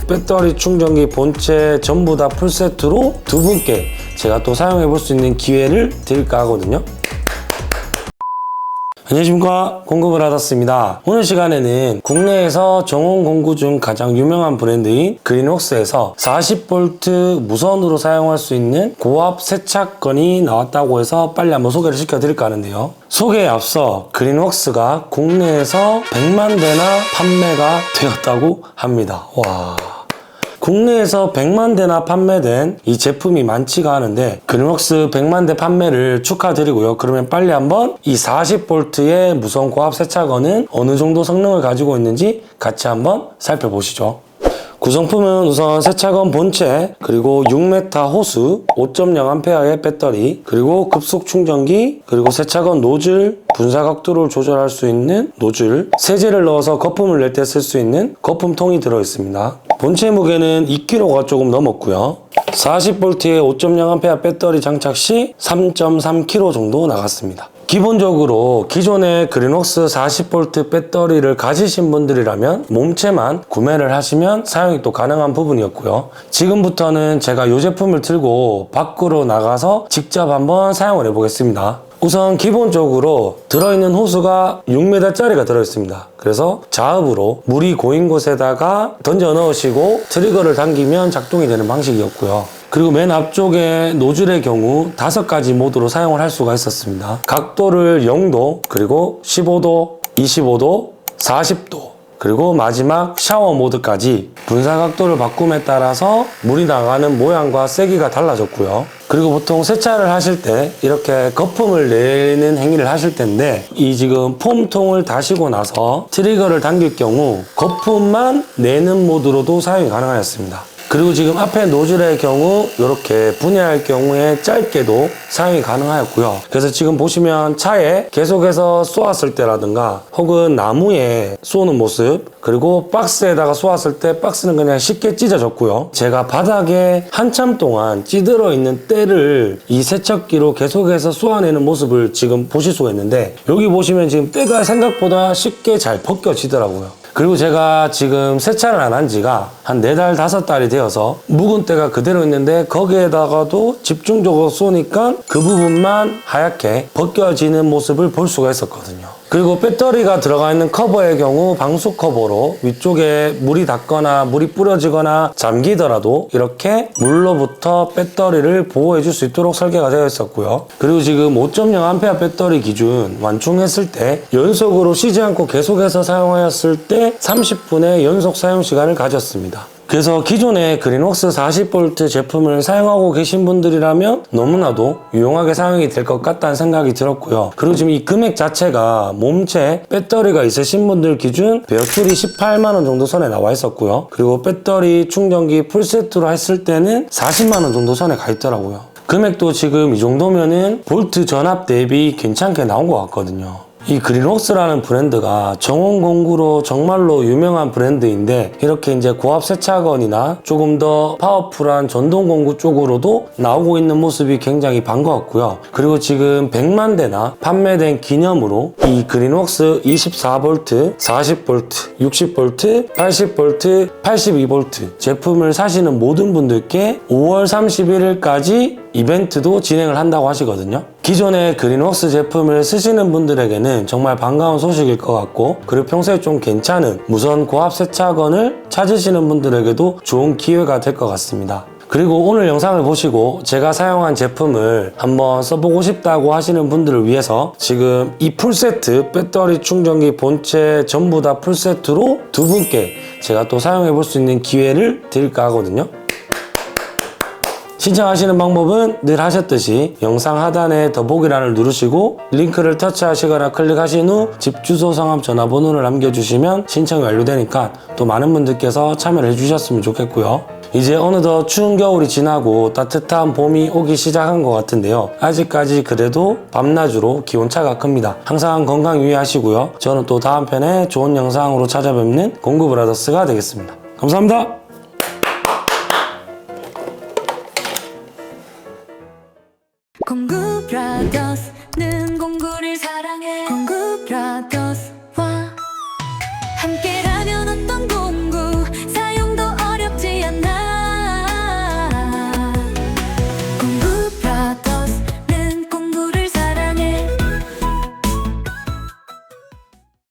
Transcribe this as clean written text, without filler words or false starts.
배터리 충전기 본체 전부 다 풀세트로 두 분께 제가 또 사용해 볼 수 있는 기회를 드릴까 하거든요. 안녕하십니까, 공급을 받았습니다. 오늘 시간에는 국내에서 정원 공구 중 가장 유명한 브랜드인 그린웍스에서 40V 무선으로 사용할 수 있는 고압 세차건이 나왔다고 해서 빨리 한번 소개를 시켜드릴까 하는데요. 소개에 앞서 그린웍스가 국내에서 100만 대나 판매가 되었다고 합니다. 와, 국내에서 100만 대나 판매된 이 제품이 많지가 않은데 그린웍스 100만 대 판매를 축하드리고요. 그러면 빨리 한번 이 40V의 무선 고압 세차건은 어느 정도 성능을 가지고 있는지 같이 한번 살펴보시죠. 구성품은 우선 세차건 본체, 그리고 6m 호수, 5.0A의 배터리, 그리고 급속 충전기, 그리고 세차건 노즐, 분사 각도를 조절할 수 있는 노즐, 세제를 넣어서 거품을 낼 때 쓸 수 있는 거품통이 들어있습니다. 본체 무게는 2kg가 조금 넘었고요. 40V의 5.0A 배터리 장착 시 3.3kg 정도 나갔습니다. 기본적으로 기존의 그린웍스 40V 배터리를 가지신 분들이라면 몸체만 구매를 하시면 사용이 또 가능한 부분이었고요. 지금부터는 제가 이 제품을 들고 밖으로 나가서 직접 한번 사용을 해보겠습니다. 우선 기본적으로 들어있는 호수가 6m짜리가 들어있습니다. 그래서 자읍으로 물이 고인 곳에다가 던져 넣으시고 트리거를 당기면 작동이 되는 방식이었고요. 그리고 맨 앞쪽에 노즐의 경우 5가지 모드로 사용을 할 수가 있었습니다. 각도를 0도, 그리고 15도, 25도, 40도, 그리고 마지막 샤워 모드까지 분사 각도를 바꿈에 따라서 물이 나가는 모양과 세기가 달라졌고요. 그리고 보통 세차를 하실 때 이렇게 거품을 내는 행위를 하실 텐데 이 지금 폼통을 다시고 나서 트리거를 당길 경우 거품만 내는 모드로도 사용이 가능하였습니다. 그리고 지금 앞에 노즐의 경우 이렇게 분해할 경우에 짧게도 사용이 가능하였고요. 그래서 지금 보시면 차에 계속해서 쏘았을 때라든가 혹은 나무에 쏘는 모습, 그리고 박스에다가 쏘았을 때 박스는 그냥 쉽게 찢어졌고요. 제가 바닥에 한참 동안 찌들어 있는 때를 이 세척기로 계속해서 쏘아내는 모습을 지금 보실 수가 있는데 여기 보시면 지금 때가 생각보다 쉽게 잘 벗겨지더라고요. 그리고 제가 지금 세차를 안 한 지가 한 4달, 5달이 되어서 묵은 때가 그대로 있는데 거기에다가도 집중적으로 쏘니까 그 부분만 하얗게 벗겨지는 모습을 볼 수가 있었거든요. 그리고 배터리가 들어가 있는 커버의 경우 방수 커버로 위쪽에 물이 닿거나 물이 뿌려지거나 잠기더라도 이렇게 물로부터 배터리를 보호해 줄 수 있도록 설계가 되어 있었고요. 그리고 지금 5.0A 배터리 기준 완충했을 때 연속으로 쉬지 않고 계속해서 사용하였을 때 30분의 연속 사용 시간을 가졌습니다. 그래서 기존의 그린웍스 40V 제품을 사용하고 계신 분들이라면 너무나도 유용하게 사용이 될 것 같다는 생각이 들었고요. 그리고 지금 이 금액 자체가 몸체 배터리가 있으신 분들 기준 베어툴이 18만원 정도 선에 나와 있었고요. 그리고 배터리 충전기 풀세트로 했을 때는 40만원 정도 선에 가 있더라고요. 금액도 지금 이 정도면은 볼트 전압 대비 괜찮게 나온 것 같거든요. 이 그린웍스라는 브랜드가 정원 공구로 정말로 유명한 브랜드인데 이렇게 이제 고압 세차건이나 조금 더 파워풀한 전동 공구 쪽으로도 나오고 있는 모습이 굉장히 반가웠고요. 그리고 지금 100만 대나 판매된 기념으로 이 그린웍스 24V, 40V, 60V, 80V, 82V 제품을 사시는 모든 분들께 5월 31일까지 이벤트도 진행을 한다고 하시거든요. 기존의 그린웍스 제품을 쓰시는 분들에게는 정말 반가운 소식일 것 같고 그리고 평소에 좀 괜찮은 무선 고압 세차건을 찾으시는 분들에게도 좋은 기회가 될 것 같습니다. 그리고 오늘 영상을 보시고 제가 사용한 제품을 한번 써보고 싶다고 하시는 분들을 위해서 지금 이 풀세트 배터리 충전기 본체 전부 다 풀세트로 두 분께 제가 또 사용해 볼 수 있는 기회를 드릴까 하거든요. 신청하시는 방법은 늘 하셨듯이 영상 하단에 더보기란을 누르시고 링크를 터치하시거나 클릭하신 후 집 주소, 성함, 전화번호를 남겨주시면 신청이 완료되니까 또 많은 분들께서 참여를 해주셨으면 좋겠고요. 이제 어느덧 추운 겨울이 지나고 따뜻한 봄이 오기 시작한 것 같은데요. 아직까지 그래도 밤낮으로 기온차가 큽니다. 항상 건강 유의하시고요. 저는 또 다음 편에 좋은 영상으로 찾아뵙는 공구브라더스가 되겠습니다. 감사합니다. 공구 브라더스